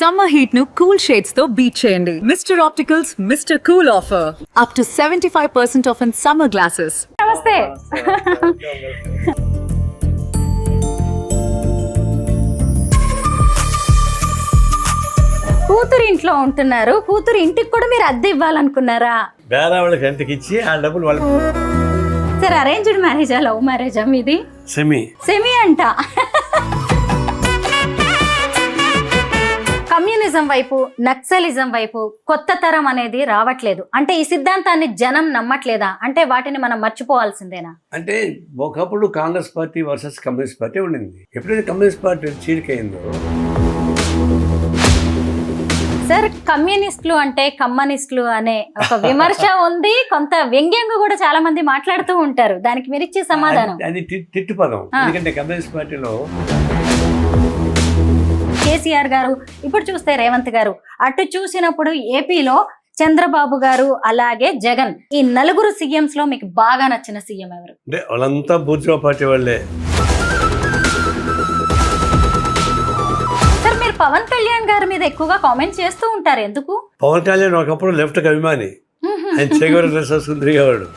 Summer heat nu cool shades తో beat చేయండి. Mr. Opticals Mr. Cool offer. Up to 75% off in summer glasses. నమస్తే. కూతురు ఇంట్లో ఉంటున్నారు. కూతురు ఇంటికి కూడా మీరు అద్దె ఇవ్వాలనుకున్నారా? వేరే వాళ్ళకి రెంట్కి ఇచ్చి ఆ డబ్బులు వాళ్ళకి. సార్ అరేంజ్డ్ మ్యారేజా లవ్ మ్యారేజా మీది? సెమీ అంట. కమ్యూనిజం వైపు నక్సలిజం వైపు కొత్త తరం అనేది రావట్లేదు అంటే ఈ సిద్ధాంతాన్ని జనం నమ్మట్లేదా? అంటే వాటిని మనం మర్చిపోవాల్సిందేనా? అంటే ఒకప్పుడు Congress party versus communist party ఉండింది. ఎప్పుడైతే కమ్యూనిస్ట్ పార్టీ చీలికైందో. సార్ కమ్యూనిస్టులు అంటే కమ్యూనిస్టులు అనే ఒక విమర్శ ఉంది, కొంత వ్యంగ్యంగా కూడా చాలా మంది మాట్లాడుతూ ఉంటారు. దానికి మీరు ఇచ్చే సమాధానం? అది తిట్టు పదం. ఎందుకంటే కమ్యూనిస్ట్ పార్టీలో కేసీఆర్ గారు, ఇప్పుడు చూస్తే రేవంత్ గారు, అటు చూసినప్పుడు ఏపీలో చంద్రబాబు గారు, అలాగే జగన్, ఈ నలుగురు సీఎంస్ లో మీకు బాగా నచ్చిన సీఎం ఎవరు? అంటే వాళ్ళంతా బూర్జువా పార్టీ వాళ్ళే. సార్ మీరు పవన్ కళ్యాణ్ గారి మీద ఎక్కువగా కామెంట్ చేస్తూ ఉంటారు, ఎందుకు? పవన్ కళ్యాణ్ ఒకప్పుడు లెఫ్ట్ అభిమాని, ఆయన చేగూర డ్రెస్ తిరిగేవాడు.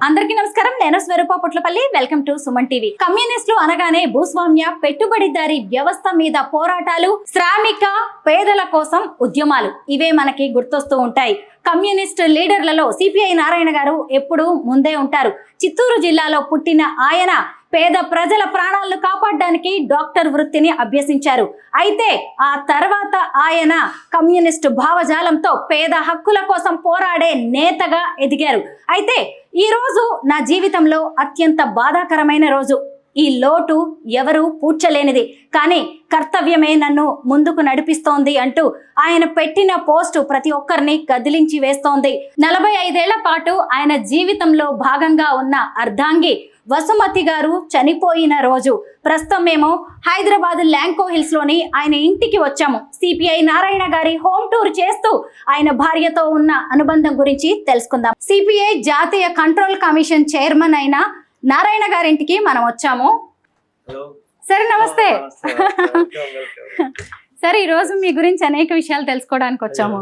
అందరికీ నమస్కారం, నేను Swaroopa Putlapalli. Welcome to Suman TV. కమ్యూనిస్టులు అనగానే భూస్వామ్య పెట్టుబడిదారీ వ్యవస్థ మీద పోరాటాలు, శ్రామిక పేదల కోసం ఉద్యమాలు, ఇవే మనకి గుర్తొస్తూ ఉంటాయి. కమ్యూనిస్ట్ లీడర్లలో సిపిఐ నారాయణ గారు ఎప్పుడూ ముందే ఉంటారు. చిత్తూరు జిల్లాలో పుట్టిన ఆయన పేద ప్రజల ప్రాణాలను కాపాడడానికి డాక్టర్ వృత్తిని అభ్యసించారు. అయితే ఆ తర్వాత ఆయన కమ్యూనిస్టు భావజాలంతో పేద హక్కుల కోసం పోరాడే నేతగా ఎదిగారు. అయితే ఈ రోజు నా జీవితంలో అత్యంత బాధాకరమైన రోజు. ఈ లోటు ఎవరు పూడ్చలేనిది, కానీ కర్తవ్యమే నన్ను ముందుకు నడిపిస్తోంది అంటూ ఆయన పెట్టిన పోస్టు ప్రతి ఒక్కరిని కదిలించి వేస్తోంది. 45 ఏళ్ల పాటు ఆయన జీవితంలో భాగంగా ఉన్న అర్ధాంగి వసుమతి గారు చనిపోయిన రోజు. ప్రస్తుతం మేము హైదరాబాద్ ల్యాంకో హిల్స్ లోని ఆయన ఇంటికి వచ్చాము. సిపిఐ నారాయణ గారి హోమ్ టూర్ చేస్తూ ఆయన భార్యతో ఉన్న అనుబంధం గురించి తెలుసుకుందాం. సిపిఐ జాతీయ కంట్రోల్ కమిషన్ చైర్మన్ అయిన నారాయణ గారింటికి మనం వచ్చాము. సరే, నమస్తే. సార్ ఈ రోజు మీ గురించి అనేక విషయాలు తెలుసుకోవడానికి వచ్చాము.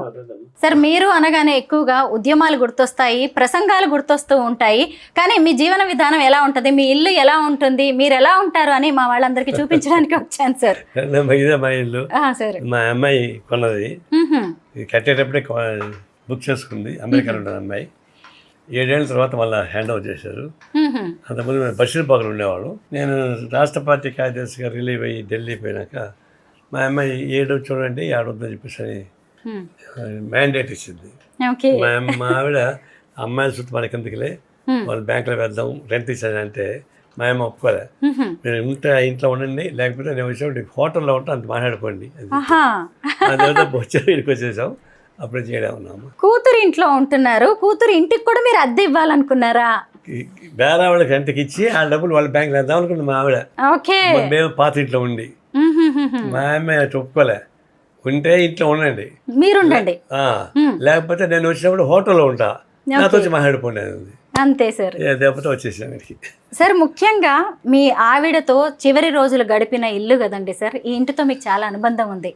సార్ మీరు అనగానే ఎక్కువగా ఉద్యమాలు గుర్తొస్తాయి, ప్రసంగాలు గుర్తొస్తూ ఉంటాయి, కానీ మీ జీవన విధానం ఎలా ఉంటుంది, మీ ఇల్లు ఎలా ఉంటుంది, మీరు ఎలా ఉంటారు అని మా వాళ్ళందరికీ చూపించడానికి వచ్చాను సార్. మా ఇల్లు మా అమ్మాయి కొన్నది, కట్టేటప్పుడే బుక్ చేసుకుంది. అమెరికాలో ఉంటుంది అమ్మాయి. 7 ఏళ్ళ తర్వాత మళ్ళీ హ్యాండ్ ఓవర్ చేశారు. అంతకుముందు మేము బషీర్బాగ్లో ఉండేవాళ్ళు. నేను రాష్ట్ర పార్టీ కార్యదర్శిగా రిలీవ్ అయ్యి ఢిల్లీ పోయినాక మా అమ్మాయి చూడండి ఆడొద్దని చెప్పేసి మ్యాండేట్ ఇచ్చింది. మా ఆవిడ అమ్మాయిల చుట్టూ మనకి ఎందుకులే, వాళ్ళు బ్యాంకులో వేద్దాం, రెంట్ ఇచ్చానంటే మా అమ్మ ఒప్పుకోలే. మీరు ఇంట్లో ఉండండి, లేకపోతే నేను వచ్చి హోటల్లో ఉంటా అంత మాట్లాడుకోండి. అది వచ్చాము, ఇక్కడికి వచ్చేసాం. అప్పుడే చేయడం ఉన్నాము. కూతురు ఇంట్లో ఉంటున్నారు, కూతురు ఇంటికి కూడా మీరు అద్దె ఇవ్వాలనుకున్నారా? వేరే వాళ్ళకి రెంట్కి ఇచ్చి ఆ డబ్బులు వాళ్ళ బ్యాంకులో వేద్దాం అనుకున్నాం. మా ఆవిడ, మేము పాత ఇంట్లో ఉండి, మా అమ్మాయి అటు ఒప్పుకోలే. ఉంటే ఇంట్లో ఉండండి, మీరుండండి, లేకపోతే నేను వచ్చినప్పుడు హోటల్లో ఉంటా, నాతో వచ్చి మాట్లాడుకోండి. అంతే సార్. లేకపోతే వచ్చేసాను. సార్ ముఖ్యంగా మీ ఆవిడతో చివరి రోజులు గడిపిన ఇల్లు కదండి సార్, ఈ ఇంటితో మీకు చాలా అనుబంధం ఉంది.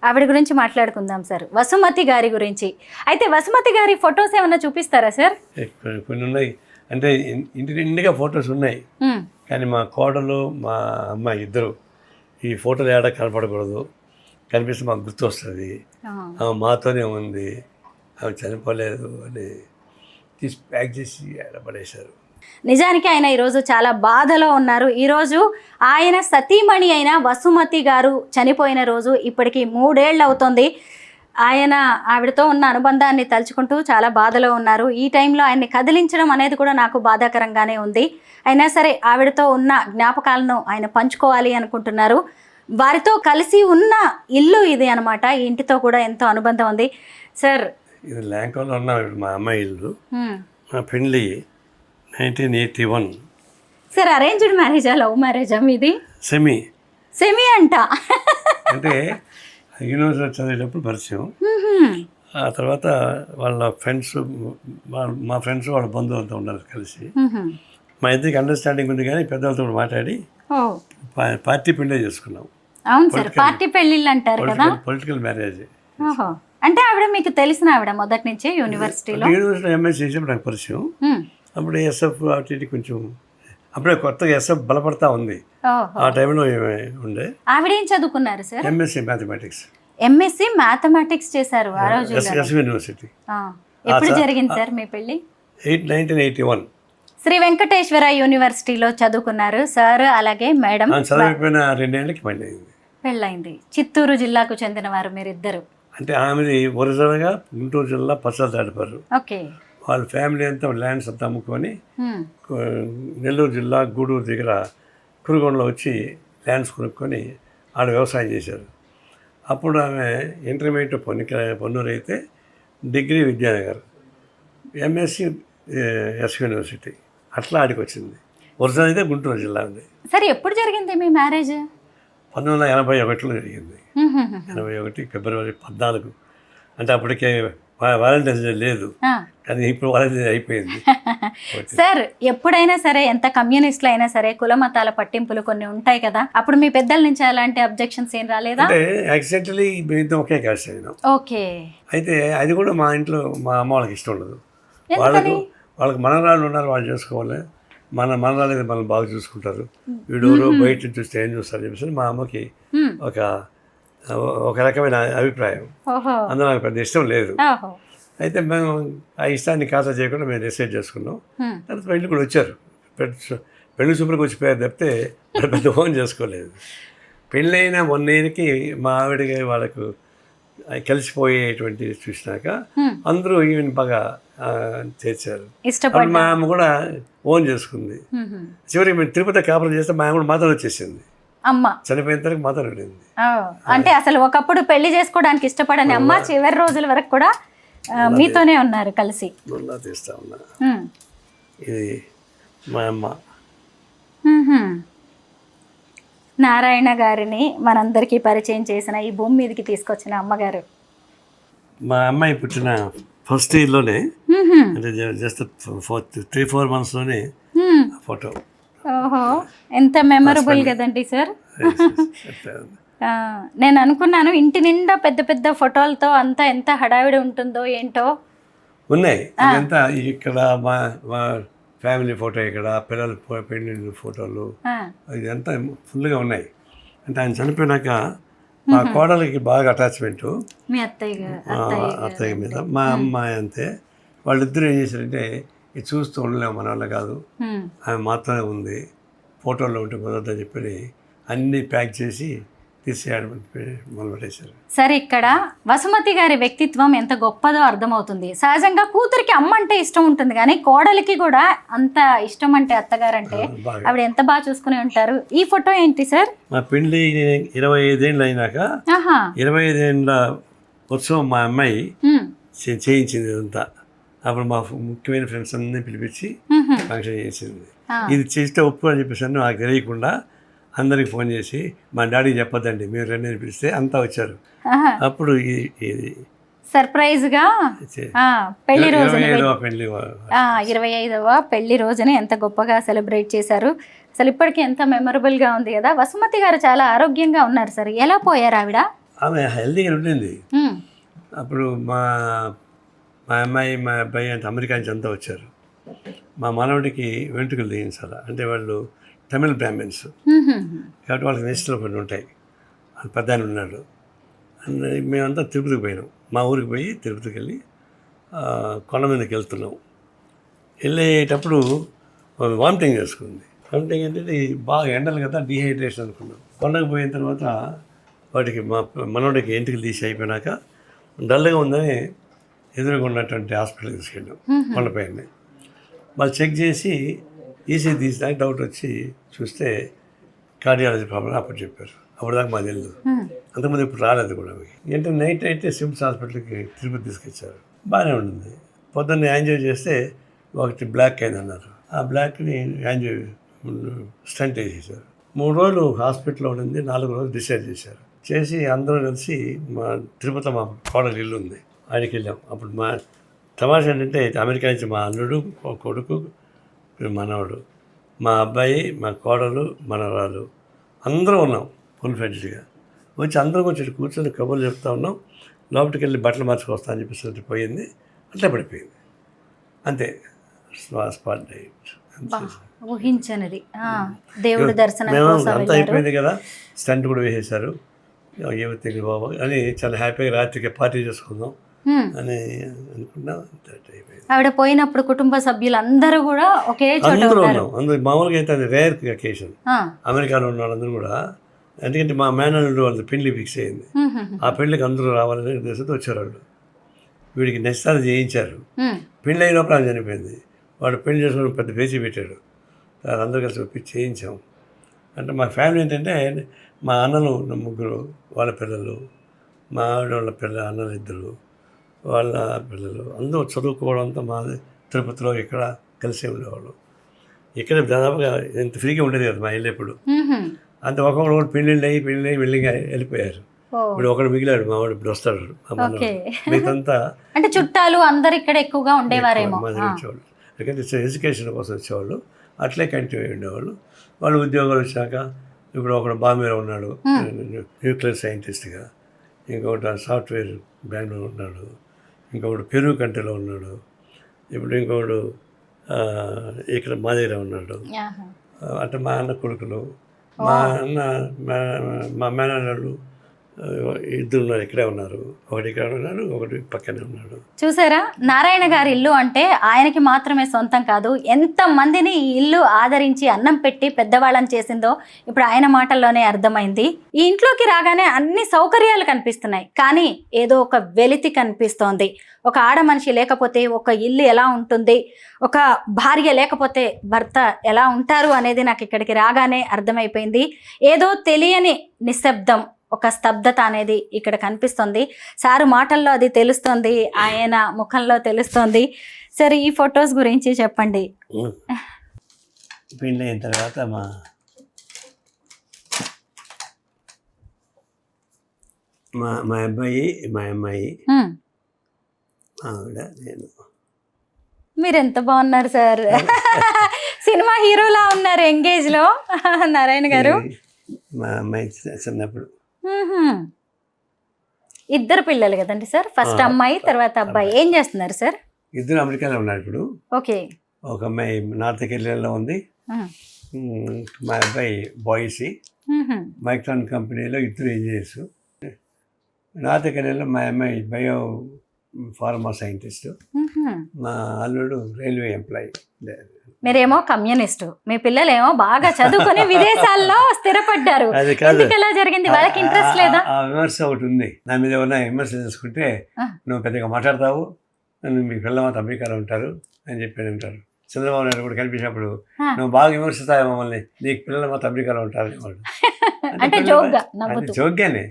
ఆవిడ గురించి మాట్లాడుకుందాం సార్, వసుమతి గారి గురించి. అయితే వసుమతి గారి ఫొటోస్ ఏమన్నా చూపిస్తారా సార్? కొన్ని ఉన్నాయి, అంటే ఇంటి నిండుగా ఫొటోస్ ఉన్నాయి, కానీ మా కోడలు మా అమ్మాయి ఇద్దరు ఈ ఫోటోలు ఏడా కనపడకూడదు, కనిపిస్తే మాకు గుర్తు వస్తుంది, ఆమె మాతోనే ఉంది, ఆమె చనిపోలేదు అని తీసి ప్యాక్ చేసి పడేశారు. నిజానికి ఆయన ఈరోజు చాలా బాధలో ఉన్నారు. ఈరోజు ఆయన సతీమణి అయిన వసుమతి గారు చనిపోయిన రోజు ఇప్పటికి 3 ఏళ్ళు అవుతుంది. ఆయన ఆవిడతో ఉన్న అనుబంధాన్ని తలుచుకుంటూ చాలా బాధలో ఉన్నారు. ఈ టైంలో ఆయన్ని కదిలించడం అనేది కూడా నాకు బాధాకరంగానే ఉంది. అయినా సరే ఆవిడతో ఉన్న జ్ఞాపకాలను ఆయన పంచుకోవాలి అనుకుంటున్నారు. వారితో కలిసి ఉన్న ఇల్లు ఇది అనమాట. ఈ ఇంటితో కూడా ఎంతో అనుబంధం ఉంది. సార్ ఇది ల్యాంకోలో ఉన్న మా అమ్మాయి ఇల్లు. మా పెళ్ళి 1981. సార్ అరేంజ్డ్ మ్యారేజా లవ్ మ్యారేజా మీది? సెమీ అంట. అంటే యూనివర్సిటీ చదివేటప్పుడు పరిచయం. ఆ తర్వాత వాళ్ళ ఫ్రెండ్స్, మా ఫ్రెండ్స్ వాళ్ళ బంధువులతో ఉన్నారు కలిసి. మా ఇద్దరికి అండర్స్టాండింగ్ ఉంది, కానీ పెద్దవాళ్ళతో మాట్లాడి ఓ పార్టీ పెళ్ళే చేసుకున్నాం. అవును సార్, పార్టీ పెళ్ళిళ్ళు అంటారు కదా. Political marriage. ఓహో, అంటే ఆవిడ మీకు తెలిసిన ఆవిడ మొదటి నుంచే యూనివర్సిటీలో? యూనివర్సిటీ ఎంఎస్ చేసినప్పుడు నాకు పరిచయం. అప్పుడు ఎస్ఎఫ్ అటు కొంచెం అప్పుడే కొత్తగా ఎస్ఎఫ్ బలపడతా ఉంది. ఆ టైంలో ఉండే. ఆవిడ ఏం చదువుకున్నారు sir? MSc mathematics. MSc mathematics చేశారు ఆ రోజు. SF university. ఎప్పుడు జరిగింది సార్ మీ పెళ్ళి? 1981. శ్రీ వెంకటేశ్వర యూనివర్సిటీలో చదువుకున్నారు సార్, అలాగే మేడం. చదివిపోయిన 2 ఏళ్ళకి పెళ్ళైంది. చిత్తూరు జిల్లాకు చెందిన వారు మీరిద్దరు. అంటే ఆమెది ఒరిజినల్గా గుంటూరు జిల్లా పచ్చల దాటిపారు. ఓకే. వాళ్ళ ఫ్యామిలీ అంతా ల్యాండ్స్ అంతా అమ్ముకొని నెల్లూరు జిల్లా గూడూరు దగ్గర కురుగొండలో వచ్చి ల్యాండ్స్ కొనుక్కొని ఆడ వ్యవసాయం చేశారు. అప్పుడు ఆమె ఇంటర్మీడియట్ పొన్నూరు అయితే, degree Vidyanagar, MSc S university, అట్లా ఆడికి వచ్చింది. ఒరిజినల్ అయితే గుంటూరు జిల్లా ఉంది. సరే, ఎప్పుడు జరిగింది మీ మ్యారేజ్? 1981లో జరిగింది. 81 ఫిబ్రవరి 14. అంటే అప్పటికే వాలంటైన్స్ డే లేదు, కానీ ఇప్పుడు వాలంటైన్స్ డే అయిపోయింది. సార్, ఎప్పుడైనా సరే ఎంత కమ్యూనిస్టులు అయినా సరే కుల మతాల పట్టింపులు కొన్ని ఉంటాయి కదా, అప్పుడు మీ పెద్దల నుంచి అలాంటి అబ్జెక్షన్స్ ఏం రాలేదా? అంటే యాక్సిడెంటలీ మేము ఒకే కాస్ట్ అయినాం. ఓకే. అయితే అది కూడా మా ఇంట్లో మా అమ్మ వాళ్ళకి ఇష్టం ఉండదు. వాళ్ళకి మనరాళ్ళు ఉన్నారు, వాళ్ళు చేసుకోవాలి. మనరాళ్ళు మనం బాగా చూసుకుంటారు, వీడెవరో బయట నుంచి చూస్తే ఏం చూస్తారు చెప్పేసి మా అమ్మకి ఒక రకమైన అభిప్రాయం. అందులో నాకు పెద్ద ఇష్టం లేదు. అయితే మేము ఆ ఇష్టాన్ని ఖాతా చేయకుండా మేము డిసైడ్ చేసుకున్నాం. తర్వాత పెళ్ళి కూడా వచ్చారు. పెళ్లి చూపులకు వచ్చిపోయారు తప్పితే పెద్ద ఫోన్ చేసుకోలేదు. పెళ్ళైన 1 yearకి మా ఆవిడకి వాళ్ళకు కలిసిపోయేటువంటి చూసినాక అందరూ ఈవెన్ బాగా చేర్చారు. మా అమ్మ కూడా ఓన్ చేసుకుంది. చివరికి మేము తిరుపతి కాపురం చేస్తే మా అమ్మ కూడా మాతో వచ్చేసింది. అమ్మ చనిపోయిన తర్వాత మాతో వెళ్ళింది. అంటే అసలు ఒకప్పుడు పెళ్లి చేసుకోవడానికి ఇష్టపడని అమ్మ చివరి రోజుల వరకు కూడా మీతోనే ఉన్నారు కలిసి. తీస్తా ఉన్నా. ఇది మా అమ్మ. నారాయణ గారిని మనందరికీ పరిచయం చేసిన, ఈ భూమి మీదకి తీసుకొచ్చిన అమ్మగారు. మా అమ్మాయి పుట్టిన ఫస్ట్ ఇయర్లోనే, అంటే జస్ట్ 3-4 monthsలోనే ఫోటో. ఓహో, ఎంత మెమరబుల్ కదండి సార్. నేను అనుకున్నాను ఇంటి నిండా పెద్ద పెద్ద ఫోటోలతో అంతా ఎంత హడావిడి ఉంటుందో ఏంటో. ఉన్నాయి ఇదంతా. ఇక్కడ మా ఫ్యామిలీ ఫోటో, ఇక్కడ పిల్లల పెళ్లి ఫోటోలు, ఇదంతా ఫుల్గా ఉన్నాయి. అంటే ఆయన చనిపోయినాక మా కోడలికి బాగా అటాచ్మెంటు మీ అత్తయ్య మీద. మా అమ్మాయి అంతే. వాళ్ళిద్దరూ ఏం చేశారంటే, ఇది చూస్తూ ఉండలేము, మన వల్ల కాదు, ఆమె మాత్రమే ఉంది, ఫోటోల్లో ఉంటే కుదరదని చెప్పి అన్నీ ప్యాక్ చేసి తీసేయడం మొదలుపెట్టేశారు. సరే, ఇక్కడ వసుమతి గారి వ్యక్తిత్వం ఎంత గొప్పదో అర్థమవుతుంది. సహజంగా కూతురికి అమ్మ అంటే ఇష్టం ఉంటుంది, కానీ కోడలికి కూడా అంత ఇష్టం అంటే అత్తగారంటే ఆవిడ ఎంత బాగా చూసుకుని ఉంటారు. ఈ ఫోటో ఏంటి సార్? మా పెళ్ళి 25 ఏళ్ళు అయినాక 25 ఏళ్ళ ఉత్సవం మా అమ్మాయి చేయించింది ఇదంతా. అప్పుడు మా ముఖ్యమైన ఫ్రెండ్స్ అన్నీ పిలిపించి ఫంక్షన్ చేసింది. ఇది చేస్తే ఒప్పు అని చెప్పేసి నాకు తెలియకుండా అందరికి ఫోన్ చేసి, మా డాడీకి చెప్పొద్దండి, మీరు రండి అని పిలిస్తే అంతా వచ్చారు. అప్పుడు ఇది సర్ప్రైజ్గా పెళ్లి రోజు 25వ పెళ్లి రోజుని ఎంత గొప్పగా సెలబ్రేట్ చేశారు. అసలు ఇప్పటికీ ఎంత మెమరబుల్గా ఉంది కదా. వసుమతి గారు చాలా ఆరోగ్యంగా ఉన్నారు సార్. ఎలా పోయారు ఆవిడ? ఆమె హెల్తీగా ఉండింది. అప్పుడు మా అమ్మాయి మా అబ్బాయి అంటే అమెరికా నుంచి అంతా వచ్చారు. మా మనవడికి వెంట్రుకలు తీయించాలి, అంటే వాళ్ళు తమిళ బ్రాహ్మిన్స్ కాబట్టి వాళ్ళకి నిష్టలు కొన్ని ఉంటాయి. అది పెద్ద ఆయన ఉన్నాడు. మేమంతా తిరుపతికి పోయినాం. మా ఊరికి పోయి తిరుపతికి వెళ్ళి కొండ మీదకి వెళ్తున్నాం. వెళ్ళేటప్పుడు వామిటింగ్ చేసుకుంది. వామిటింగ్ ఏంటంటే బాగా ఎండలు కదా, డీహైడ్రేషన్ అనుకున్నాం. కొండకు పోయిన తర్వాత వాటికి మా మనోడికి ఎంటికలు తీసి అయిపోయినాక డల్గా ఉందని ఎదురుగా ఉన్నటువంటి హాస్పిటల్కి తీసుకెళ్ళాం. కొండపైన వాళ్ళు చెక్ చేసి ఈసీ తీసినాక డౌట్ వచ్చి చూస్తే కార్డియాలజీ ప్రాబ్లం అప్పుడు చెప్పారు. అప్పుడు దాకా మాకు తెలియదు, అంతకుముందు ఇప్పుడు రాలేదు కూడా. అంటే నైట్ అయితే సిమ్స్ హాస్పిటల్కి తిరుపతి తీసుకొచ్చారు. బాగానే ఉంటుంది. పొద్దున్న యాంజియో చేస్తే ఒకటి బ్లాక్ అయిందన్నారు. ఆ బ్లాక్ని యాంజియో స్టంట్ వేసేసారు. 3 రోజులు హాస్పిటల్లో ఉండింది. 4వ రోజు డిశ్చార్జ్ చేశారు. చేసి అందరూ కలిసి మా తిరుపతి మా కోడలు ఇల్లు ఉంది, ఆయనకి వెళ్ళాం. అప్పుడు మా తమాషా ఏంటంటే, అమెరికా నుంచి మా అల్లుడు, కొడుకు, మనవడు, మా అబ్బాయి, మా కోడలు, మనవరాలు అందరూ ఉన్నాం ఫుల్ ఫ్లెడ్జ్డ్గా. వచ్చి అందరం వచ్చి కూర్చొని కబుర్లు చెప్తా ఉన్నాం. లోపలికి వెళ్ళి బట్టలు మార్చుకొస్తా అని చెప్పేసి పోయింది, అట్లా పడిపోయింది అంతే. Spot dead. ఊహించనిది. దేవుడి దర్శనం మేము కోసం అంతా వెళ్ళారు. అయిపోయింది కదా, స్టంట్ కూడా వేసేశారు. ఏమైతే బాబా అని చాలా హ్యాపీగా రాత్రికి పార్టీ చేసుకుందాం అని అనుకున్నాం. అయిపోయింది. ఆవిడ పోయినప్పుడు కుటుంబ సభ్యులు అందరూ కూడా ఒకే చోట అందరూ ఉన్నారు. ఉన్నాం. అందరూ మామూలుగా అయితే అది రేర్ అకేషన్. అమెరికాలో ఉన్న వాళ్ళందరూ కూడా, ఎందుకంటే మా మేనల్లుడు వాళ్ళ పెళ్లి ఫిక్స్ అయింది. ఆ పెళ్లికి అందరూ రావాలని ఉద్దేశంతో వచ్చారు వాళ్ళు. వీడికి నిశ్చితాలు చేయించారు. పెళ్ళి అయినప్పుడు ఆమె చనిపోయింది. వాడు పెళ్లి చేసుకుని పెద్ద పేచీ పెట్టాడు. అందరూ కలిసి ఒప్పి చేయించాం. అంటే మా ఫ్యామిలీ ఏంటంటే మా అన్నలు ముగ్గురు, వాళ్ళ పిల్లలు, మా ఆవిడ వాళ్ళ అన్నలు ఇద్దరు, వాళ్ళ పిల్లలు అందరూ చదువుకోవడంతో మాది తిరుపతిలో ఇక్కడ కలిసి ఉండేవాళ్ళు. ఇక్కడ దాదాపుగా ఎంత ఫ్రీగా ఉండేది కదా మా ఇల్లు ఎప్పుడు. అంత ఒకడు పెళ్ళిళ్ళు అయ్యి వెళ్ళిగా వెళ్ళిపోయారు. ఇప్పుడు ఒకడు మిగిలాడు, మా వాడు ఇప్పుడు వస్తాడు. మిగతా అంటే చుట్టాలు అందరు ఇక్కడ ఎక్కువగా ఉండేవారేమో. వచ్చేవాళ్ళు ఎందుకంటే ఎడ్యుకేషన్ కోసం వచ్చేవాళ్ళు, అట్లే కంటిన్యూ అయ్యి ఉండేవాళ్ళు. వాళ్ళు ఉద్యోగాలు వచ్చాక ఇప్పుడు ఒకడు బాంబేలో ఉన్నాడు న్యూక్లియర్ సైంటిస్ట్గా, ఇంకొకటి సాఫ్ట్వేర్ బెంగళూరు ఉన్నాడు, ఇంకొకడు పెరు కంట్రీలో ఉన్నాడు, ఇప్పుడు ఇంకొకడు ఇక్కడ మా దగ్గర ఉన్నాడు. అంటే మా అన్న కొడుకులు, మా అన్న మా మేనల్లుడు ఇద్దరు ఉన్నారు, ఇక్కడే ఉన్నారు. ఒకటి ఇక్కడ ఉన్నాడు, ఒకటి పక్కనే ఉన్నాడు. చూసారా, నారాయణ గారి ఇల్లు అంటే ఆయనకి మాత్రమే సొంతం కాదు, ఎంత మందిని ఈ ఇల్లు ఆదరించి అన్నం పెట్టి పెద్దవాళ్ళని చేసిందో ఇప్పుడు ఆయన మాటల్లోనే అర్థమైంది. ఈ ఇంట్లోకి రాగానే అన్ని సౌకర్యాలు కనిపిస్తున్నాయి, కానీ ఏదో ఒక వెలితి కనిపిస్తోంది. ఒక ఆడ మనిషి లేకపోతే ఒక ఇల్లు ఎలా ఉంటుంది, ఒక భార్య లేకపోతే భర్త ఎలా ఉంటారు అనేది నాకు ఇక్కడికి రాగానే అర్థమైపోయింది. ఏదో తెలియని నిశ్శబ్దం, ఒక స్తబ్దత అనేది ఇక్కడ కనిపిస్తుంది. సారు మాటల్లో అది తెలుస్తుంది, ఆయన ముఖంలో తెలుస్తుంది. సరే, ఈ ఫొటోస్ గురించి చెప్పండి. పెళ్ళి అయిన తర్వాత మా అబ్బాయి, మా అమ్మాయి, ఆవిడ, నేను. మీరు ఎంత బాగున్నారు సార్, సినిమా హీరోలా ఉన్నారు ఎంగేజ్ లో నారాయణ గారు. మా అమ్మాయి చిన్నప్పుడు. ఇద్దరు పిల్లలు కదండి సార్, ఫస్ట్ అమ్మాయి తర్వాత అబ్బాయి. ఏం చేస్తున్నారు సార్? ఇద్దరు అమెరికాలో ఉన్నారు ఇప్పుడు. ఓకే. ఒక అమ్మాయి నార్త్ కెరియర్లో ఉంది, మా అబ్బాయి బాయ్సీ మైక్రాన్ కంపెనీలో ఇద్దరు ఇంజనీర్స్. నార్త్ కెరియర్లో మా అమ్మాయి బయో ఫార్మా సైంటిస్ట్, మా అల్లుడు రైల్వే ఎంప్లాయీ. మీరేమో కమ్యూనిస్టు, మీ పిల్లలేమో బాగా చదువుకొని విదేశాల్లో స్థిరపడ్డారు. ఎందుకు ఎలా జరిగింది? వాళ్ళకి ఇంట్రెస్ట్ లేదా? ఆ విమర్శ ఒకటి ఉంది నా మీద. ఏమన్నా విమర్శ చేసుకుంటే నువ్వు పెద్దగా మాట్లాడతావు, మీ పిల్లలు అమెరికాలో ఉంటారు అని చెప్పి అంటారు. చంద్రబాబు నాయుడు కూడా కనిపించినప్పుడు నువ్వు బాగా విమర్శిస్తావు మమ్మల్ని, నీకు పిల్లలు మాత్రం అమెరికాలో ఉంటారు అనేవాడు. జోగ్గానే,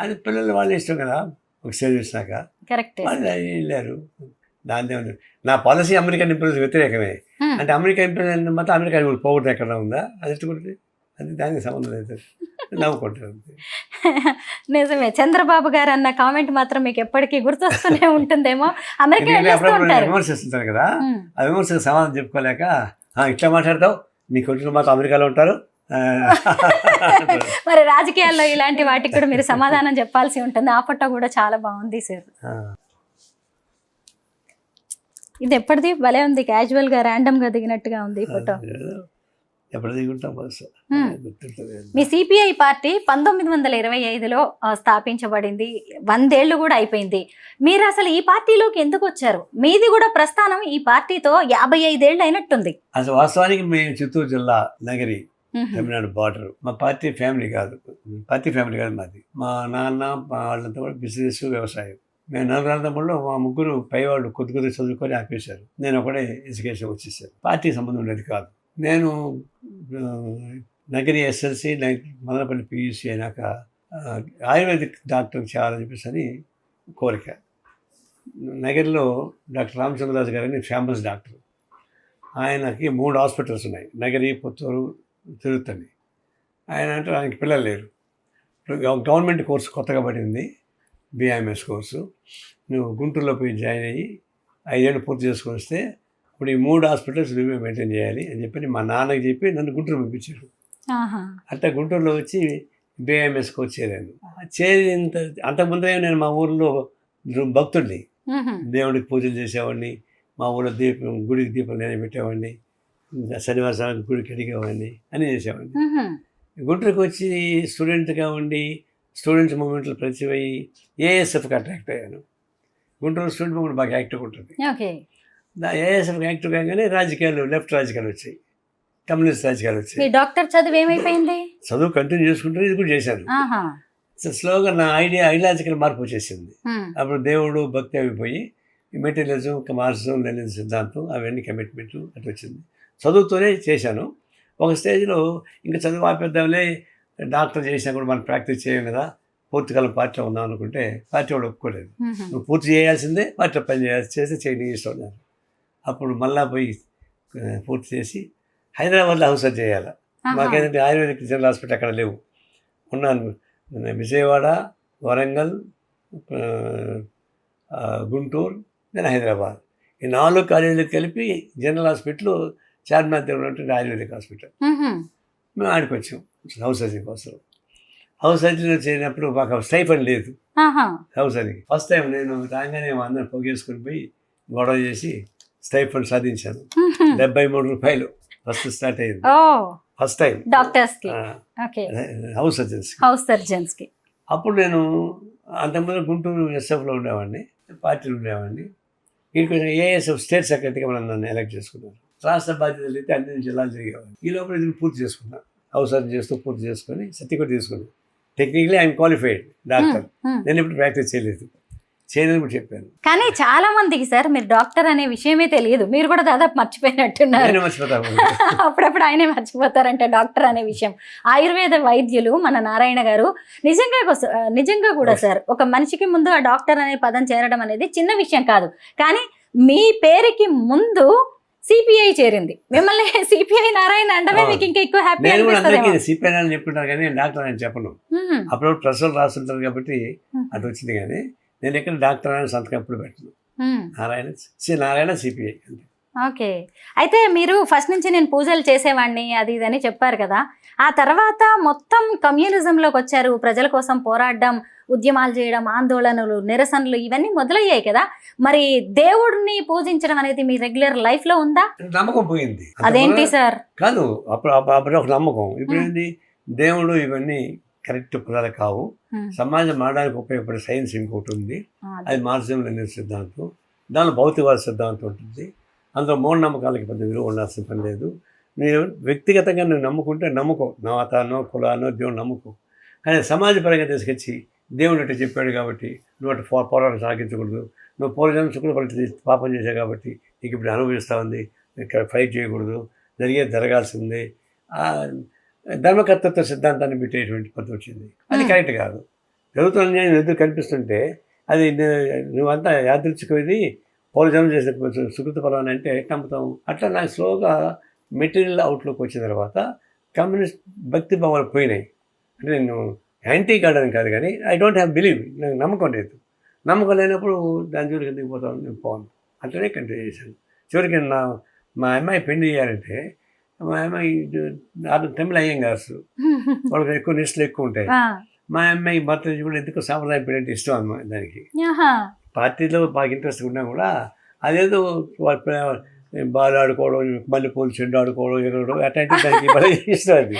అది పిల్లలు వాళ్ళ ఇష్టం కదా. ఒక స్టేజ్ వచ్చినాక వాళ్ళు వెళ్ళారు. దాని నా పాలసీ అమెరికన్ ఇంప్రెస్ వ్యతిరేకమే. అంటే అమెరికా ఇంప్రెస్ మాత్రం అమెరికా పోగొట్టు ఎక్కడ ఉందా, అది ఎట్టుకుంటుంది, అది దానికి సంబంధం లేదు, నవ్వుకుంటారు. నిజమే, చంద్రబాబు గారు అన్న కామెంట్ మాత్రం మీకు ఎప్పటికీ గుర్తొస్తూనే ఉంటుందేమో. అమెరికా విమర్శిస్తుంటారు కదా, ఆ విమర్శకు సమాధానం చెప్పుకోలేక ఇట్లా మాట్లాడతావు, నీ కొడుకులు మాత్రం అమెరికాలో ఉంటారు. మరి రాజకీయాల్లో ఇలాంటి వాటికి కూడా మీరు సమాధానం చెప్పాల్సి ఉంటుంది. ఆ ఫోటో కూడా చాలా బాగుంది సార్. ఇది ఎప్పటిది? భలే ఉంది, క్యాజువల్ గా ర్యాండమ్ గా దిగినట్టుగా ఉంది ఈ ఫోటో. మీ సిపిఐ పార్టీ 1925లో స్థాపించబడింది, 100 ఏళ్ళు కూడా అయిపోయింది. మీరు అసలు ఈ పార్టీలోకి ఎందుకు వచ్చారు? మీది కూడా ప్రస్థానం ఈ పార్టీతో 55 ఏళ్ళు అయినట్టుంది. అసలు వాస్తవానికి మేము చిత్తూరు జిల్లా నగరి, తమిళనాడు బార్డర్. మా పార్టీ ఫ్యామిలీ కాదు మాది. మా నాన్న వాళ్ళంతా కూడా బిజినెస్, వ్యవసాయం. మేము 4 తమ్ముళ్ళు, మా ముగ్గురు పైవాళ్ళు కొద్ది చదువుకొని ఆపేశారు. నేను ఒకటే ఎడ్యుకేషన్ వచ్చేసాను. పార్టీ సంబంధం ఉండేది కాదు. నేను నగరి ఎస్ఎల్సి, మదనపల్లి పియూసీ అయినాక ఆయుర్వేదిక్ డాక్టర్ చేయాలని చెప్పేసి అని కోరిక. నగరిలో డాక్టర్ రామచంద్రరాజు గారని ఫేమస్ డాక్టర్. ఆయనకి 3 హాస్పిటల్స్ ఉన్నాయి, నగరి, పుత్తూరు, తిరుత్తని. ఆయన అంటే ఆయనకి పిల్లలు లేరు. గవర్నమెంట్ కోర్సు కొత్తగా పడింది, బిఐఎంఎస్ కోర్సు. నువ్వు గుంటూరులో పోయి జాయిన్ అయ్యి 5 ఏళ్ళు పూర్తి చేసుకొని వస్తే ఇప్పుడు ఈ 3 హాస్పిటల్స్ నువ్వే మెయింటైన్ చేయాలి అని చెప్పి మా నాన్నకి చెప్పి నన్ను గుంటూరు పంపించారు. అట్లా గుంటూరులో వచ్చి బేఎంఎస్కి వచ్చేదాన్ని. చేరినంత అంతకుముందే నేను మా ఊర్లో భక్తుడిని, దేవుడికి పూజలు చేసేవాడిని, మా ఊళ్ళో గుడికి దీపం నేనే పెట్టేవాడిని, శనివారం సాయంత్రం గుడికి అడిగేవాడిని, అన్నీ చేసేవాడిని. గుంటూరుకి వచ్చి స్టూడెంట్గా ఉండి స్టూడెంట్స్ మూమెంట్లో పరిచయం అయ్యి ఏఎస్ఎఫ్కి అట్రాక్ట్ అయ్యాను. గుంటూరు స్టూడెంట్ మూమెంట్ బాగా యాక్టివ్ ఉంటుంది. ఏఎస్ఎఫ్కి యాక్టివ్ కాగానే రాజకీయాలు, లెఫ్ట్ రాజకీయాలు వచ్చాయి, కమ్యూనిస్ట్ రాజకీయాలు వచ్చాయి. డాక్టర్ చదువు ఏమైపోయింది? చదువు కంటిన్యూ చేసుకుంటే ఇది కూడా చేశాను. స్లోగా నా ఐడియాలజికల్ మార్పు వచ్చేసింది. అప్పుడు దేవుడు భక్తి అయిపోయి మెటీరియలిజం, మార్క్సిజం, లెనిన్ సిద్ధాంతం అవన్నీ కమిట్మెంట్ అట్లా వచ్చింది. చదువుతూనే చేశాను. ఒక స్టేజ్లో ఇంకా చదువు ఆపేద్దాంలే, డాక్టర్ చేసినా కూడా మనం ప్రాక్టీస్ చేయం కదా, పూర్తికాలం పార్టీలో ఉందాం అనుకుంటే పార్టీ వాడు ఒప్పుకోలేదు. నువ్వు పూర్తి చేయాల్సిందే, పార్టీలో పని చేస్తే చేయని ఇష్టం ఉన్నారు. అప్పుడు మళ్ళా పోయి పూర్తి చేసి హైదరాబాద్లో హౌస్ సర్జరీ చేయాలి. మాకేంటంటే ఆయుర్వేదిక్ జనరల్ హాస్పిటల్ అక్కడ లేవు. ఉన్నాను విజయవాడ, వరంగల్, గుంటూరు, నేను హైదరాబాద్, ఈ 4 కాలేజీలకు కలిపి జనరల్ హాస్పిటల్ చార్మినార్ దగ్గర ఉంటుంది ఆయుర్వేదిక్ హాస్పిటల్. మేము ఆడికి వచ్చాం హౌస్ సర్జరీ కోసం. హౌస్ సర్జరీలో చేరినప్పుడు మాకు స్టైఫండ్ లేదు హౌస్ సర్జరీ. ఫస్ట్ టైం నేను రాగానే అందరం పొగేసుకుని పోయి గొడవ చేసి స్టైఫండ్ సాధించాను. 73 రూపాయలు ఫస్ట్ స్టార్ట్ అయింది. ఫస్ట్ టైం డాక్టర్స్కి, హౌస్ సర్జన్స్కి. అప్పుడు నేను అంతకుముందు గుంటూరు ఎస్ఎఫ్లో ఉండేవాడిని, పార్టీలో ఉండేవాడిని. వీరికి కొంచెం ఏఎస్ఎఫ్ స్టేట్ సెక్రటరీగా మనం నన్ను ఎలక్ట్ చేసుకున్నారు. రాష్ట్ర బాధ్యతలు అయితే అన్ని జిల్లాలు జరిగేవాడిని. ఈ లోపల ఇది పూర్తి చేసుకున్నాను. హౌస్ సర్జరీ చేస్తూ పూర్తి చేసుకొని సర్టిఫికేట్ తీసుకున్నాను. Technically I'm qualified doctor. నేను ఇప్పుడు ప్రాక్టీస్ చేయలేదు, చేయదని కూడా చెప్పాను. కానీ చాలా మందికి సార్ మీరు డాక్టర్ అనే విషయమే తెలియదు. మీరు కూడా దాదాపు మర్చిపోయినట్టున్నారు. అప్పుడప్పుడు ఆయనే మర్చిపోతారంటే డాక్టర్ అనే విషయం. ఆయుర్వేద వైద్యులు మన నారాయణ గారు నిజంగా కూడా సార్, ఒక మనిషికి ముందు ఆ డాక్టర్ అనే పదం చేరడం అనేది చిన్న విషయం కాదు. కానీ మీ పేరుకి ముందు సిపిఐ చేరింది. మిమ్మల్ని సిపిఐ నారాయణ అంటే మీకు ఇంకా ఎక్కువ హ్యాపీ అనిపిస్తుంది. సిపిఐ అని చెప్పుకుంటారు కానీ నేను డాక్టర్ అని చెప్పను. అప్పుడు ప్రశ్నలు రాస్తుంటారు కాబట్టి అది వచ్చింది. కానీ నేను ఎక్కడ డాక్టర్ అని సంతకం ఎప్పుడు పెట్టను. నారాయణ సిపిఐ. ఓకే. అయితే మీరు ఫస్ట్ నుంచి నేను పూజలు చేసేవాడిని అది ఇదని చెప్పారు కదా, ఆ తర్వాత మొత్తం కమ్యూనిజంలోకి వచ్చారు. ప్రజల కోసం పోరాడడం, ఉద్యమాలు చేయడం, ఆందోళనలు, నిరసనలు ఇవన్నీ మొదలయ్యాయి కదా. మరి దేవుడిని పూజించడం అనేది మీ రెగ్యులర్ లైఫ్ లో ఉందా? నమ్మకం పోయింది. అదేంటి సార్? కాదు, అప్పుడు ఒక నమ్మకం. ఇప్పుడు ఏంటి, దేవుడు ఇవన్నీ కరెక్ట్ పదాలు కావు. సమాజం మారడానికి ఉపయోగపడే సైన్స్ ఇంకోటి ఉంది, అది మార్క్సిజం లెనిన్ సిద్ధాంతం. దానిలో భౌతికవాద సిద్ధాంతం ఉంటుంది. అందులో మూఢనమ్మకాలకి పెద్ద విలువ ఉండాల్సిన పని లేదు. నేను వ్యక్తిగతంగా నువ్వు నమ్ముకుంటే నమ్ముకో, నా మతానో కులానో దేవుడు నమ్ముకో. కానీ సమాజపరంగా తీసుకొచ్చి దేవుడు అట్లా చెప్పాడు కాబట్టి నువ్వు అటు పోరాటం సాగించకూడదు, నువ్వు పూర్వజన్మ సుఖులు పడి పాపం చేశావు కాబట్టి నీకు ఇప్పుడు అనుభవిస్తూ ఉంది, ఇక్కడ ఫైట్ చేయకూడదు, జరగాల్సిందే, ధర్మకర్తృత్వ సిద్ధాంతాన్ని పెట్టేటువంటి పద్ధతి వచ్చింది. అది కరెక్ట్ కాదు. జరుగుతున్న నేను ఎదురు కనిపిస్తుంటే అది నువ్వంతా యాదృచ్ఛికమైంది, పూర్వజన్మ చేసిన సుకృత ఫలం అంటే నమ్ముతాం. అట్లా నాకు స్లోగా మెటీరియల్ అవుట్లోకి వచ్చిన తర్వాత కమ్యూనిస్ట్ భక్తి భావాలు పోయినాయి. అంటే నేను యాంటీ కాడని కాదు, కానీ ఐ డోంట్ హ్యావ్ బిలీవ్, నాకు నమ్మకం లేదు. నమ్మకం లేనప్పుడు దాని జోలికి ఎందుకు పోతాను, నేను పోను. అట్లనే కంటిన్యూ చేశాను. చివరికి మా అమ్మాయి పెళ్లి చేయాలంటే మా అమ్మాయి తమిళ అయ్యంగార్స్, వాళ్ళకి ఎక్కువ నిష్ఠలు ఎక్కువ ఉంటాయి. మా అమ్మాయి భర్త కూడా ఎందుకు సాంప్రదాయ పెళ్లి అంటే ఇష్టం అన్నమాట. దానికి పార్టీలో బాగా ఇంట్రెస్ట్ ఉన్నా కూడా అదేదో బాల్ ఆడుకోవడం, మల్లెపూలు చెండు ఆడుకోవడం, ఎగరడం అట్లాంటి దానికి బాగా ఇష్టం.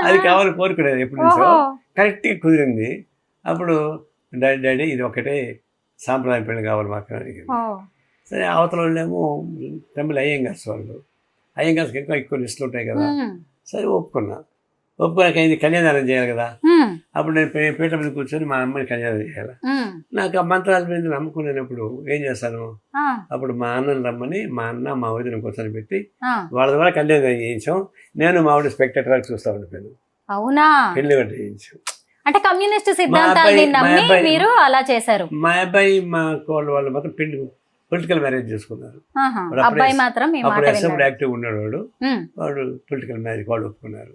అది కావాలని కోరుకునేది ఎప్పుడు నుంచో. కరెక్ట్గా కుదిరింది. అప్పుడు డాడీ ఇది ఒకటే సాంప్రదాయ పెళ్లి కావాలి మాకు అడిగింది. సరే, అవతల వాళ్ళేమో తమిళ అయ్యంగార్స్, వాళ్ళు అయ్యంగార్స్కి ఎక్కువ లిస్టులు ఉంటాయి కదా. సరే ఒప్పుకున్నాక ఇది కన్యాదానం చేయాలి కదా. అప్పుడు నేను పీట మీద కూర్చొని మా అమ్మాయిని కన్యాదానం చేయాలి. నాకు ఆ మంత్రాల మీద నమ్ముకునేటప్పుడు ఏం చేస్తాను, అప్పుడు మా అన్నని రమ్మని మా అన్న మా వదిన కూర్చొని పెట్టి వాళ్ళ ద్వారా కన్యాదానం చేయించాం. నేను మా ఆవిడ స్పెక్టేటర్గా చూస్తూ ఉండిపోయాను. అవునా? పెళ్లి గట్ట చేయించాం. అంటే కమ్యూనిస్ట్ సిద్ధాంతాన్ని నమ్మి మీరు అలా చేశారు. మా అబ్బాయి మా వాళ్ళు మాత్రం పొలిటికల్ మ్యారేజ్ చేసుకున్నారు. అబ్బాయి మాత్రం అసెంబ్లీ యాక్టివ్ ఉన్నాడు, వాడు పొలిటికల్ మ్యారేజ్ వాళ్ళు ఒప్పుకున్నారు.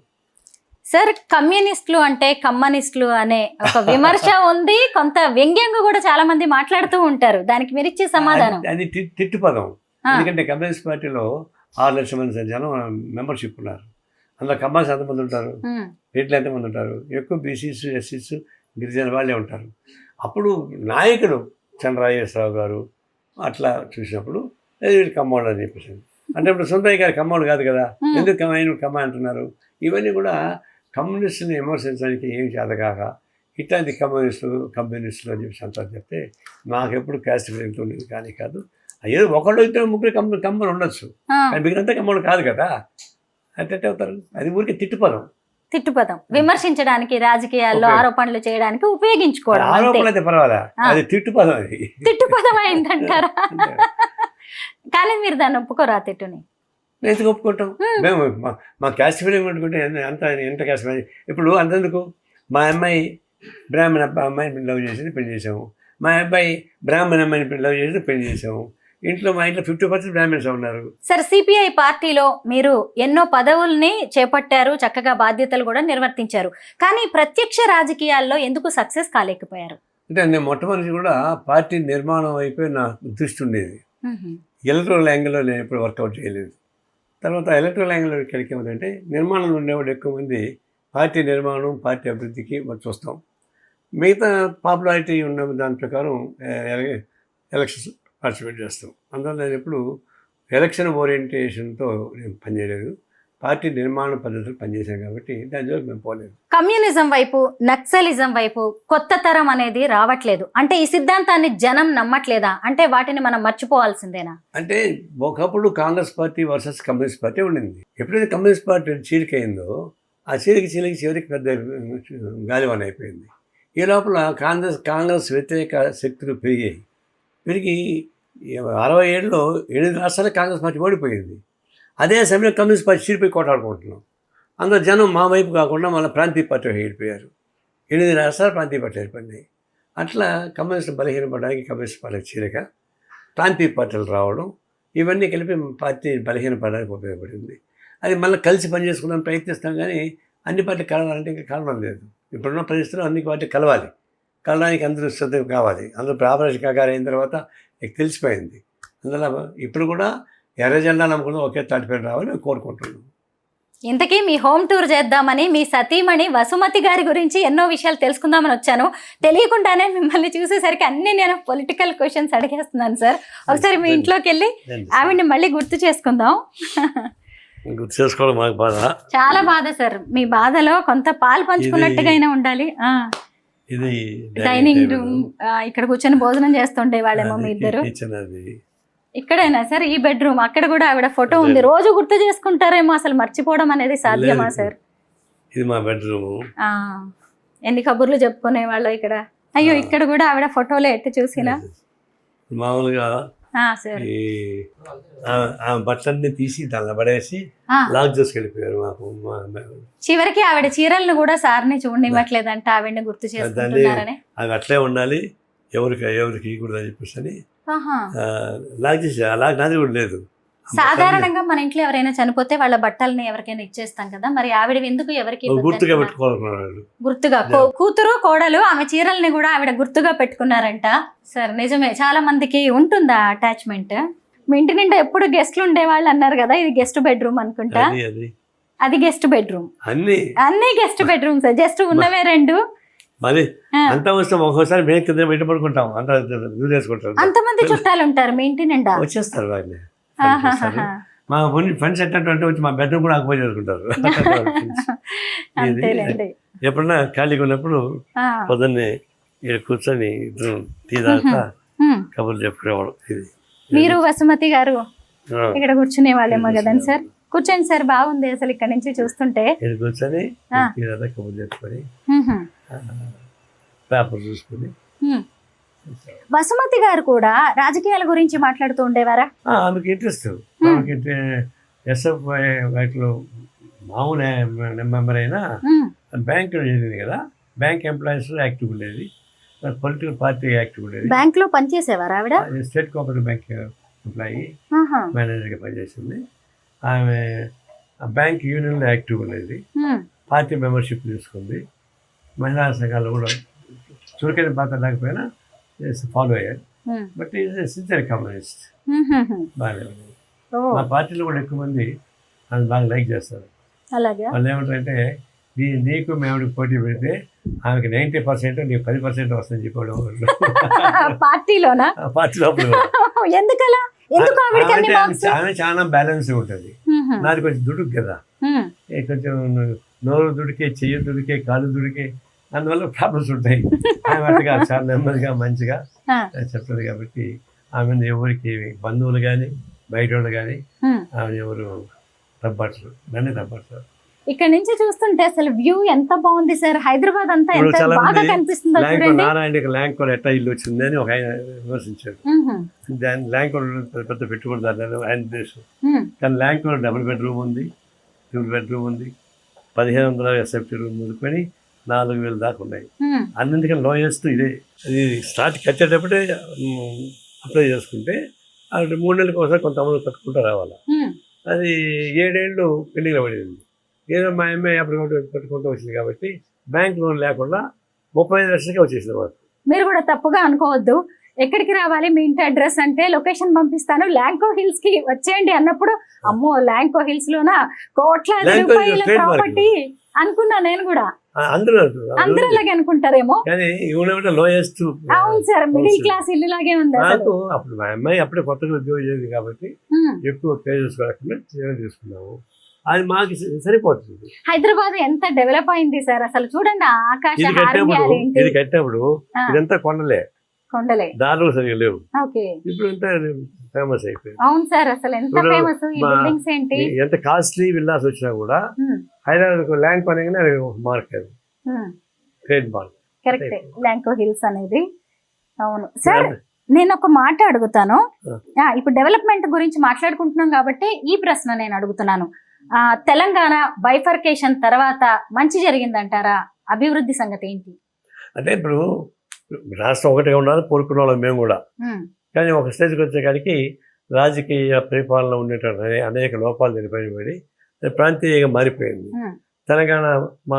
సార్, కమ్యూనిస్టులు అంటే కమ్యూనిస్టులు అనే ఒక విమర్శ ఉంది, కొంత వ్యంగ్యంగా కూడా చాలా మంది మాట్లాడుతూ ఉంటారు. దానికి మీరు ఇచ్చే సమాధానం? అది తిట్టు పదం. ఎందుకంటే కమ్యూనిస్ట్ పార్టీలో 6 లక్షల మంది జనం మెంబర్షిప్ ఉన్నారు. అందులో కమ్మాస్ ఎంతమంది ఉంటారు, రెడ్లు ఎంతమంది ఉంటారు, ఎక్కువ బీసీస్ ఎస్సీస్ గిరిజన వాళ్ళే ఉంటారు. అప్పుడు నాయకుడు చంద్రరాజేశ్వరరావు గారు అట్లా చూసినప్పుడు వీళ్ళు కమ్మోళ్ళు అని చెప్పేసి, అంటే ఇప్పుడు సొంతయ్య గారు కమ్మోళ్ళు కాదు కదా, ఎందుకు కమ్మ అంటున్నారు. ఇవన్నీ కూడా కమ్యూనిస్టుని విమర్శించడానికి ఏం చేతకాక ఇట్లాంటి కమ్యూనిస్టులు అని చెప్పి అంతా చెప్తే మాకెప్పుడు క్యాస్ట్ ఫీలింగ్ ఉండేది కానీ కాదు. ఏదో ఒకళ్ళు ఇద్దరు ముగ్గురు కమ్మలు ఉండొచ్చు, కానీ మిగిలినంతా కమ్మలు కాదు కదా. అంటే అవుతారు, అది ఊరికి తిట్టుపదం. విమర్శించడానికి, రాజకీయాల్లో ఆరోపణలు చేయడానికి ఉపయోగించుకోవడం. ఆరోపణలు అయితే పర్వాలా, అది తిట్టుపదం. అది తిట్టుపదం అయిందంటారా? కానీ మీరు దాన్ని ఒప్పుకోరా తిట్టుని? ఎందుకు ఒప్పుకుంటాం మేము? మా క్యాస్ట్ ఫీలింగ్ పెట్టుకుంటే ఎంత క్యాస్ట్ ఫీలింగ్. ఇప్పుడు అంతెందుకు, మా అమ్మాయి బ్రాహ్మణ అమ్మాయిని లవ్ చేసి పెళ్లి చేసాము, మా అబ్బాయి బ్రాహ్మణ అమ్మాయిని లవ్ చేసి పెళ్లి చేసాము. మా ఇంట్లో 50% బ్రాహ్మణ్స్ ఉన్నారు. సార్, సిపిఐ పార్టీలో మీరు ఎన్నో పదవుల్ని చేపట్టారు, చక్కగా బాధ్యతలు కూడా నిర్వర్తించారు. కానీ ప్రత్యక్ష రాజకీయాల్లో ఎందుకు సక్సెస్ కాలేకపోయారు? అంటే నేను మొట్టమొదటి కూడా పార్టీ నిర్మాణం అయిపోయి నా దృష్టి ఉండేది. ఎలక్ట్రల్ యాంగిల్లో నేను ఎప్పుడు వర్కౌట్ చేయలేదు. తర్వాత ఎలక్ట్రల్ యాంగిల్లో ఇక్కడికి ఏమిటంటే, నిర్మాణంలో ఉండేవాడు ఎక్కువ మంది పార్టీ నిర్మాణం, పార్టీ అభివృద్ధికి మనం చూస్తాం. మిగతా పాపులారిటీ ఉన్న దాని ప్రకారం ఎలక్షన్స్ పార్టిసిపేట్ చేస్తాం. అందువల్ల నేను ఎప్పుడు ఎలక్షన్ ఓరియంటేషన్తో నేను పనిచేయలేదు, పార్టీ నిర్మాణ పద్ధతులు పనిచేశాను కాబట్టి దాని జోలికి మేము పోలేదు. కమ్యూనిజం వైపు, నక్సలిజం వైపు కొత్త తరం అనేది రావట్లేదు అంటే ఈ సిద్ధాంతాన్ని జనం నమ్మట్లేదా? అంటే వాటిని మనం మర్చిపోవాల్సిందేనా? అంటే ఒకప్పుడు Congress party versus communist party ఉండింది. ఎప్పుడైతే కమ్యూనిస్ట్ పార్టీ చీలికైందో ఆ చివరికి పెద్ద గాలివాన అయిపోయింది. ఈ లోపల కాంగ్రెస్ వ్యతిరేక శక్తులు పెరిగి 67లో 8 రాష్ట్రాలు కాంగ్రెస్ పార్టీ ఓడిపోయింది. అదే సమయంలో కమ్యూనిస్ట్ పార్టీ చీలిపోయి కొట్టాడుకుంటున్నాం. అందులో జనం మా వైపు కాకుండా మళ్ళీ ప్రాంతీయ పార్టీ వెళ్ళిపోయారు. 8 రాష్ట్రాలు ప్రాంతీయ పార్టీ వెళ్ళిపోయినాయి. అట్లా కమ్యూనిస్టులు బలహీనపడడానికి కమ్యూనిస్ట్ పార్టీ చీలిక, ప్రాంతీయ పార్టీలు రావడం, ఇవన్నీ కలిపి పార్టీ బలహీనపడడానికి ఉపయోగపడింది. అది మళ్ళీ కలిసి పనిచేసుకుందాం ప్రయత్నిస్తాం, కానీ అన్ని పార్టీలు కలవాలంటే ఇంకా కలవడం లేదు. ఇప్పుడున్న పరిస్థితుల్లో అన్ని పార్టీలు కలవడానికి అందరూ శ్రద్ధ కావాలి. అందరూ ఆపరేషన్ కాగారు అయిన తర్వాత మీకు తెలిసిపోయింది. అందువల్ల ఇప్పుడు కూడా ఎర్ర జెండా నమ్ముకుందాం, ఒకే తాటిపైన రావాలని మేము కోరుకుంటున్నాం. ఇంతకీ మీ హోమ్ టూర్ చేద్దామని మీ సతీమణి వసుమతి గారి గురించి ఎన్నో విషయాలు తెలుసుకుందామని వచ్చాను. తెలియకుండానే మిమ్మల్ని చూసేసరికి అన్ని నేను పొలిటికల్ క్వశ్చన్స్ అడిగేస్తున్నాను సార్. ఒకసారి మీ ఇంట్లోకి వెళ్ళి ఆవిడ్ని మళ్ళీ గుర్తు చేసుకుందాం. గుర్తు చేసుకోవడం మాకు బాధ, చాలా బాధ సార్. మీ బాధలో కొంత పాలు పంచుకున్నట్టుగా అయినా ఉండాలి. ఇది డైనింగ్ రూమ్, ఇక్కడ కూర్చొని భోజనం చేస్తుండే వాళ్ళేమో మీ ఇద్దరు. ఇక్కడైనా సార్ ఈ బెడ్రూమ్, అక్కడ కూడా ఆవిడ ఫోటో ఉంది. రోజు గుర్తు చేసుకుంటారేమో, అసలు మర్చిపోవడం అనేది సాధ్యమా సార్? ఇది మా బెడ్రూమ్. ఎన్ని కబుర్లు చెప్పుకునే వాళ్ళు ఇక్కడ. అయ్యో, ఇక్కడ కూడా ఆవిడ ఫోటోలో ఎట్టు చూసినా మామూలుగా బట్టలన్నీ తీసి దాన్ని పడేసి లాక్ చేసుకెళ్ళిపోయారు. చివరికి ఆవిడ చీరలను కూడా సార్ని చూడనివ్వట్లేదంట, ఆవిడని గుర్తు చేసుకుంటున్నారని. అవి అట్లే ఉండాలి, ఎవరికి కూడా చెప్పేసి అని లాక్ చేసి, లాక్ నాది కూడా లేదు. సాధారణంగా మన ఇంట్లో ఎవరైనా చనిపోతే వాళ్ళ బట్టల్ని ఎవరికైనా ఇచ్చేస్తాం కదా, మరి ఆవిడ ఎందుకు ఎవరికి గుర్తుగా పెట్టుకోవాలనుకున్నాడు? గుర్తుగా కూతురు కోడలు ఆమె చీరల్ని కూడా ఆవిడ గుర్తుగా పెట్టుకున్నారంట. సార్ నిజమే, చాలా మందికి ఉంటుందా అటాచ్మెంట్. మీ ఇంటి నిండా ఎప్పుడు గెస్ట్లు ఉండేవాళ్ళు అన్నారు కదా, ఇది గెస్ట్ బెడ్రూమ్ అనుకుంటా. అది గెస్ట్ బెడ్రూమ్, అన్ని గెస్ట్ బెడ్రూమ్ సార్. జస్ట్ ఉన్నవే 2. మరి అంత వస్తాం, ఒక్కోసారి మేము కింద బయట పడుకుంటాం, అంతమంది చుట్టాలు ఉంటారు మీ ఇంటి నిండా, వచ్చేస్తారు వాళ్ళని. మా ఫ్రెండ్స్ ఎట్లంటే వచ్చి మా బెడ్రూమ్ కూడా ఆక్యుపై చేసుకుంటారు. ఎప్పుడన్నా ఖాళీగా ఉన్నప్పుడు పొద్దున్నే ఇక్కడ కూర్చొని టీ తాగుతా కబుర్లు చెప్పుకునేవాడు. ఇది మీరు వసుమతి గారు ఇక్కడ కూర్చునే వాళ్ళేమో కదండి సార్. కూర్చోండి సార్, బాగుంది అసలు ఇక్కడ నుంచి చూస్తుంటే. కూర్చొని కబుర్లు చెప్పుకొని పేపర్ చూసుకుని. వసుమతి గారు కూడా రాజకీయాల గురించి మాట్లాడుతూ ఉండేవారా? ఆమెకి ఇంట్రెస్ట్. ఎస్ఎఫ్ వాటిలో మామూలు మెంబర్ అయినా బ్యాంక్ జరిగింది కదా, బ్యాంక్ ఎంప్లాయీస్ యాక్టివ్ ఉండేది, పొలిటికల్ పార్టీ యాక్టివ్ ఉండేది. బ్యాంక్ లో పనిచేసేవారు ఆవిడ? స్టేట్ కోఆపరేటివ్ బ్యాంక్ ఎంప్లాయీ, మేనేజర్గా పనిచేసింది ఆమె. బ్యాంక్ యూనియన్లో యాక్టివ్ ఉండేది, పార్టీ మెంబర్షిప్ తీసుకుంది, మహిళా సంఘాలు కూడా చురుకైన పాత్ర లేకపోయినా ఫాలో అయ్యారు. But is sincere communist. బాగానే ఉంది. ఓ మా పార్టీలో కూడా ఎక్కువ మంది ఆయన బాగా లైక్ చేస్తారు. అలాగా వాళ్ళు ఏమంటారంటే నీకు మేమిడికి పోటీ పెడితే ఆమెకి 90% నీకు 10% వస్తుందని చెప్పాడు పార్టీలోనా? పార్టీ లోపల. ఎందుకలా? ఎందుకు ఆవిడకి అన్ని మార్క్స్? ఆమె చాలా బ్యాలెన్స్ ఉంటుంది. నాది కొంచెం దుడుకు కదా, కొంచెం నోరు దుడికే, చెయ్యి దుడికే, కాలు దుడికే, అందువల్ల ప్రాబ్లమ్స్ ఉంటాయి. ఆమె అట్టుగా చాలా నెమ్మదిగా మంచిగా చెప్తుంది కాబట్టి ఆమె ఎవరికి బంధువులు కానీ బయట వాళ్ళు కానీ ఆమె ఎవరు తప్పట్లు, నన్ను తప్పట్లు. ఇక్కడ నుంచి చూస్తుంటే అసలు వ్యూ ఎంత బాగుంది సార్. హైదరాబాద్ అంతా ఎంత బాగా కనిపిస్తుందో చూడండి. నారాయణకి ల్యాంకోర్ ఎట్లా ఇల్లు వచ్చింది అని ఒక ఆయన విమర్శించాడు. దాని ల్యాంకోర్ పెద్ద పెట్టుబడి దాని ఆయన దేశం, కానీ ల్యాంకోర్ 2 బెడ్రూమ్ ఉంది, 2 బెడ్రూమ్ ఉంది, 1500 SFT రూమ్ మొదలుకొని 4000 దాకా ఉన్నాయి. అన్నింటికీ లోయెస్ట్ ఇదే. ఇది స్టార్ట్ కట్టేటప్పుడే అప్లై చేసుకుంటే అది 3 నెలలకు ఒకసారి కొంత అమలు కట్టుకుంటూ రావాలా. అది 7 ఏళ్ళు పెండింగ్లో పడింది. ఏదో మా అమ్మాయి అప్పుడు కట్టుకుంటూ వచ్చింది కాబట్టి బ్యాంక్ లోన్ లేకుండా 35 లక్షలకే వచ్చేసింది మాకు. మీరు కూడా తప్పుగా అనుకోవద్దు. ఎక్కడికి రావాలి మీ ఇంటి అడ్రస్ అంటే లొకేషన్ పంపిస్తాను, ల్యాంకో హిల్స్ కి వచ్చేయండి అన్నప్పుడు అమ్మో ల్యాంకో హిల్స్ లోనా కోట్లాది రూపాయల ప్రాపర్టీ అనుకున్నా నేను కూడా. అందరూ అలాగే అనుకుంటారేమో, కానీ లోయెస్ట్. అవును సార్, మిడిల్ క్లాస్ ఇల్లు లాగే ఉంది. నాకు అప్పుడు మా అమ్మాయి అప్పుడే కొత్తగా ఉద్యోగం చేసింది కాబట్టి ఎక్కువ పే చేసుకోకుండా తీసుకున్నాము. అది మాకు సరిపోతుంది. హైదరాబాద్ ఎంత డెవలప్ అయింది సార్ అసలు చూడండి. ఆకాశ ఇది కట్టినప్పుడు ఇదంతా కొండలే, దారులు సరిగా లేవు. ఇప్పుడు అంతా ఫేమస్ అయిపోయింది. అవును సార్, అసలు ఎంత ఫేమస్ ఈ బిల్డింగ్స్ ఏంటి. ఎంత కాస్ట్లీ విల్లాస్ వచ్చినా కూడా హైదరాబాద్ ల్యాండ్ కొనగానే మార్క్, అది trade mark. Correct, Lanco hills అనేది. అవును సార్, నేను ఒక మాట అడుగుతాను. ఇప్పుడు డెవలప్మెంట్ గురించి మాట్లాడుకుంటున్నాం కాబట్టి ఈ ప్రశ్న నేను అడుగుతున్నాను. తెలంగాణ బైఫర్కేషన్ తర్వాత మంచి జరిగిందంటారా? అభివృద్ధి సంగతి ఏంటి? అంటే ఇప్పుడు రాష్ట్రం ఒకటిగా ఉండాలి కోరుకున్న వాళ్ళం మేము కూడా, కానీ ఒక స్టేజ్కి వచ్చేకాడికి రాజకీయ పరిపాలన ఉండేటువంటి అనేక లోపాలు తెలిపడి ప్రాంతీయంగా మారిపోయింది. తెలంగాణ మా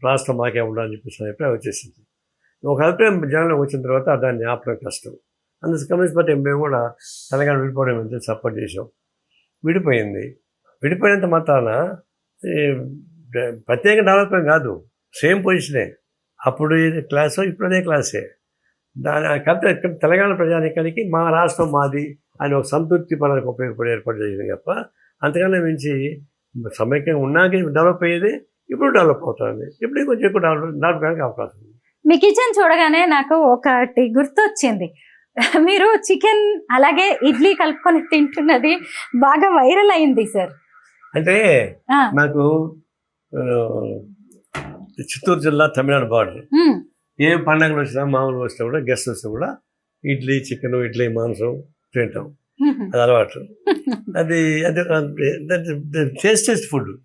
రాష్ట్రం మాకే ఉండాలని చెప్పేసి అభిప్రాయం వచ్చేసింది. ఒక అభిప్రాయం జనంలోకి వచ్చిన తర్వాత దాన్ని ఆపడం కష్టం. అందుకు కమ్యూనిస్ట్ పార్టీ మేము కూడా తెలంగాణ విడిపోవడం గురించి సపోర్ట్ చేసాం. విడిపోయింది. విడిపోయినంత మాత్రాన ప్రత్యేక డెవలప్మెంట్ కాదు, సేమ్ పొజిషనే. అప్పుడు క్లాసు ఇప్పుడు అదే క్లాసే. దాని కాకపోతే ఇక్కడ తెలంగాణ ప్రజానికానికి మా రాష్ట్రం మాది అని ఒక సంతృప్తి పడానికి ఉపయోగపడే ఏర్పాటు జరిగింది తప్ప అంతకన్నా మించి సమైక్యంగా ఉన్నాక డెవలప్ అయ్యేది. ఇప్పుడు డెవలప్ అవుతుంది. ఇప్పుడు కొంచెం ఎక్కువ డెవలప్ కావడానికి అవకాశం ఉంది. మీ కిచెన్ చూడగానే నాకు ఒకటి గుర్తొచ్చింది. మీరు చికెన్ అలాగే ఇడ్లీ కలుపుకొని తింటున్నది బాగా వైరల్ అయింది సార్. అంటే నాకు చిత్తూరు జిల్లా తమిళనాడు బార్డర్, ఏ పండుగలు వచ్చినా మామూలుగా వస్తే కూడా గెస్ట్ వస్తే కూడా ఇడ్లీ చికెన్, ఇడ్లీ మాంసం తింటాం. అది అలవాటు. అది టేస్ట్ ఫుడ్.